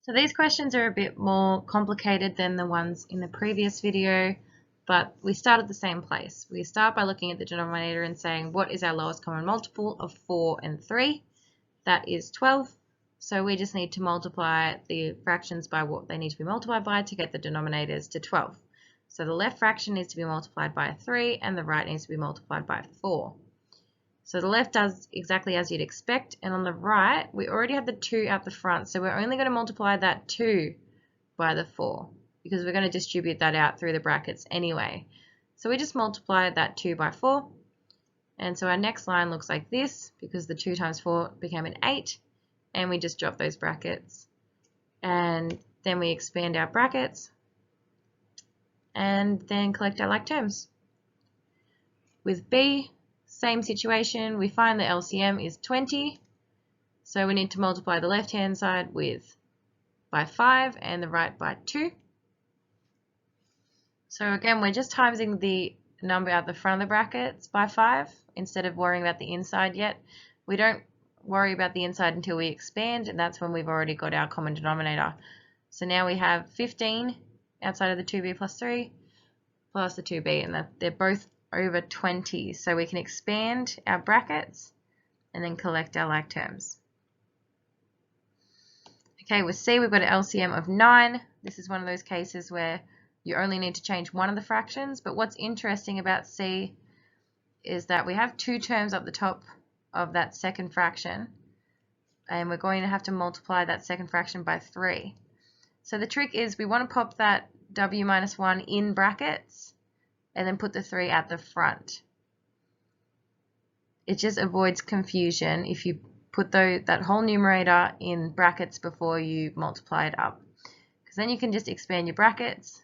So these questions are a bit more complicated than the ones in the previous video, but we start at the same place. We start by looking at the denominator and saying, what is our lowest common multiple of 4 and 3? That is 12. So we just need to multiply the fractions by what they need to be multiplied by to get the denominators to 12. So the left fraction needs to be multiplied by 3 and the right needs to be multiplied by 4. So the left does exactly as you'd expect, and on the right, we already have the 2 out the front, so we're only going to multiply that 2 by the 4, because we're going to distribute that out through the brackets anyway. So we just multiply that 2 by 4, and so our next line looks like this, because the 2 times 4 became an 8, and we just drop those brackets. And then we expand our brackets, and then collect our like terms. With B, same situation, we find the LCM is 20, so we need to multiply the left-hand side by 5 and the right by 2. So again, we're just timesing the number out the front of the brackets by 5 instead of worrying about the inside yet. We don't worry about the inside until we expand, and that's when we've already got our common denominator. So now we have 15 outside of the 2b plus 3 plus the 2b, and they're both over 20, so we can expand our brackets and then collect our like terms. Okay, with C we've got an LCM of 9. This is one of those cases where you only need to change one of the fractions, but what's interesting about C is that we have 2 terms up the top of that second fraction, and we're going to have to multiply that second fraction by 3. So the trick is we want to pop that w minus 1 in brackets and then put the 3 at the front. It just avoids confusion if you put that whole numerator in brackets before you multiply it up, because then you can just expand your brackets.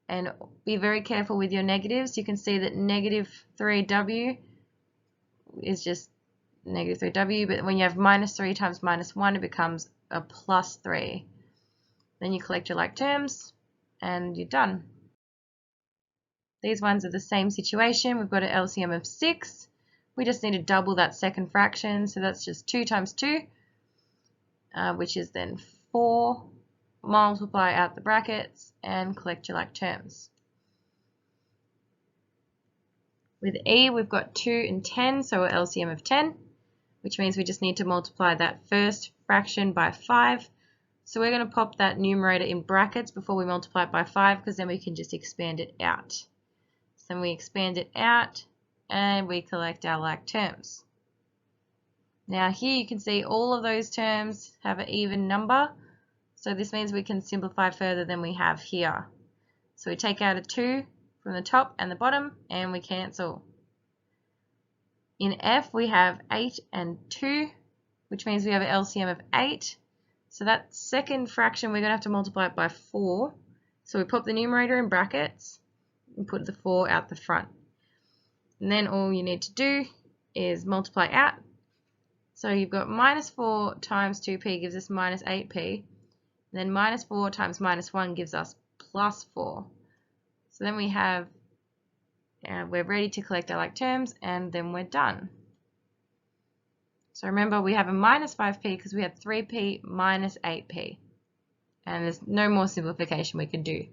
And be very careful with your negatives. You can see that negative 3w is just negative 3w, but when you have minus 3 times minus 1, it becomes a plus 3. Then you collect your like terms and you're done. These ones are the same situation. We've got an LCM of 6. We just need to double that second fraction, so that's just 2 times 2, which is then 4. Multiply out the brackets and collect your like terms. With E, we've got 2 and 10, so an LCM of 10, which means we just need to multiply that first fraction by 5. So we're going to pop that numerator in brackets before we multiply it by 5, because then we can just expand it out. So we expand it out and we collect our like terms. Now here you can see all of those terms have an even number, so this means we can simplify further than we have here. So we take out a 2 from the top and the bottom and we cancel. In F we have 8 and 2, which means we have an LCM of 8. So that second fraction we're going to have to multiply it by 4. So we pop the numerator in brackets and put the 4 out the front. And then all you need to do is multiply out. So you've got minus 4 times 2p gives us minus 8p. And then minus 4 times minus 1 gives us plus 4. So then we have, we're ready to collect our like terms, and then we're done. So remember, we have a minus 5p because we had 3p minus 8p. And there's no more simplification we can do.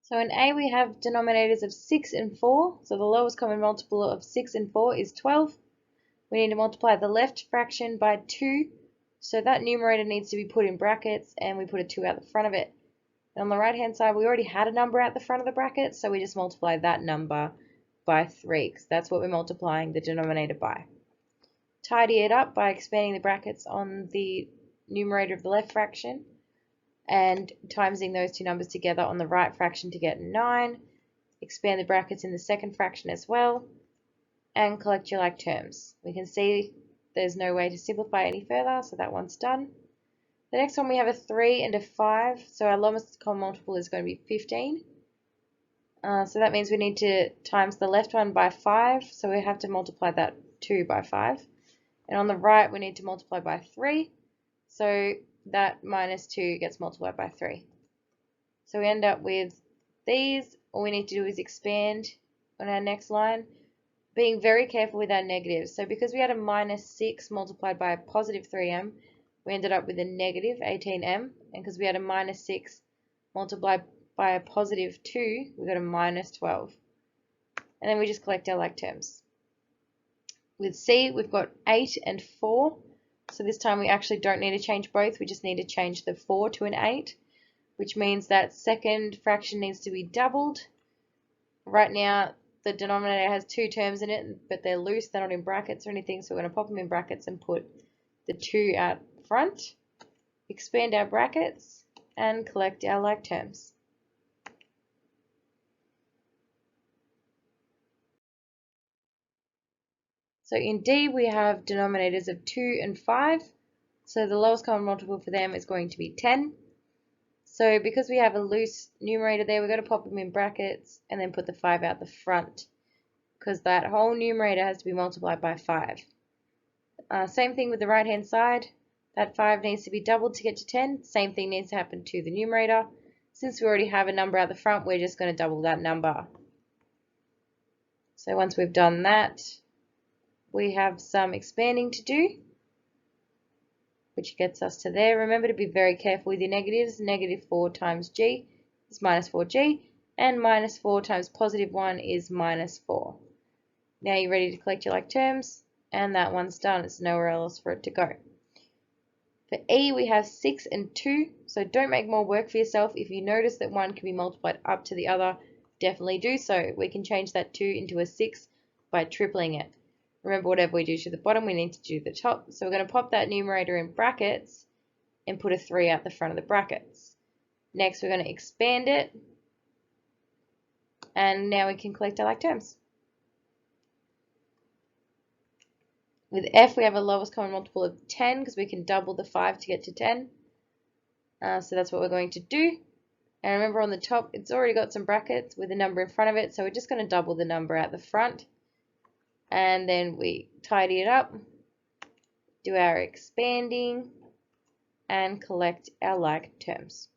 So in A we have denominators of 6 and 4. So the lowest common multiple of 6 and 4 is 12. We need to multiply the left fraction by 2. So that numerator needs to be put in brackets, and we put a 2 out the front of it. And on the right hand side we already had a number out the front of the bracket, so we just multiply that number by 3, because that's what we're multiplying the denominator by. Tidy it up by expanding the brackets on the numerator of the left fraction and timesing those two numbers together on the right fraction to get 9. Expand the brackets in the second fraction as well and collect your like terms. We can see there's no way to simplify any further, so that one's done. The next one we have a 3 and a 5, so our lowest common multiple is going to be 15. So that means we need to times the left one by 5, so we have to multiply that 2 by 5. And on the right we need to multiply by 3, so that minus 2 gets multiplied by 3. So we end up with these. All we need to do is expand on our next line. being very careful with our negatives. So because we had a minus 6 multiplied by a positive 3m, we ended up with a negative 18m. And because we had a minus 6 multiplied by a positive 2, we got a minus 12. And then we just collect our like terms. With C, we've got 8 and 4. So this time we actually don't need to change both. We just need to change the 4 to an 8, which means that second fraction needs to be doubled. Right now, the denominator has 2 terms in it, but they're loose. They're not in brackets or anything. So we're going to pop them in brackets and put the 2 out front, expand our brackets, and collect our like terms. So in D, we have denominators of 2 and 5. So the lowest common multiple for them is going to be 10. So because we have a loose numerator there, we're going to pop them in brackets and then put the 5 out the front, because that whole numerator has to be multiplied by 5. Same thing with the right hand side. That 5 needs to be doubled to get to 10. Same thing needs to happen to the numerator. Since we already have a number out the front, we're just going to double that number. So once we've done that, we have some expanding to do, which gets us to there. Remember to be very careful with your negatives. Negative 4 times g is minus 4g, and minus 4 times positive 1 is minus 4. Now you're ready to collect your like terms, and that one's done. It's nowhere else for it to go. For E, we have 6 and 2, so don't make more work for yourself. If you notice that one can be multiplied up to the other, definitely do so. We can change that 2 into a 6 by tripling it. Remember, whatever we do to the bottom, we need to do the top. So we're going to pop that numerator in brackets and put a 3 out the front of the brackets. Next, we're going to expand it. And now we can collect our like terms. With F, we have a lowest common multiple of 10 because we can double the 5 to get to 10. So that's what we're going to do. And remember, on the top, it's already got some brackets with a number in front of it. So we're just going to double the number at the front. And then we tidy it up, do our expanding, and collect our like terms.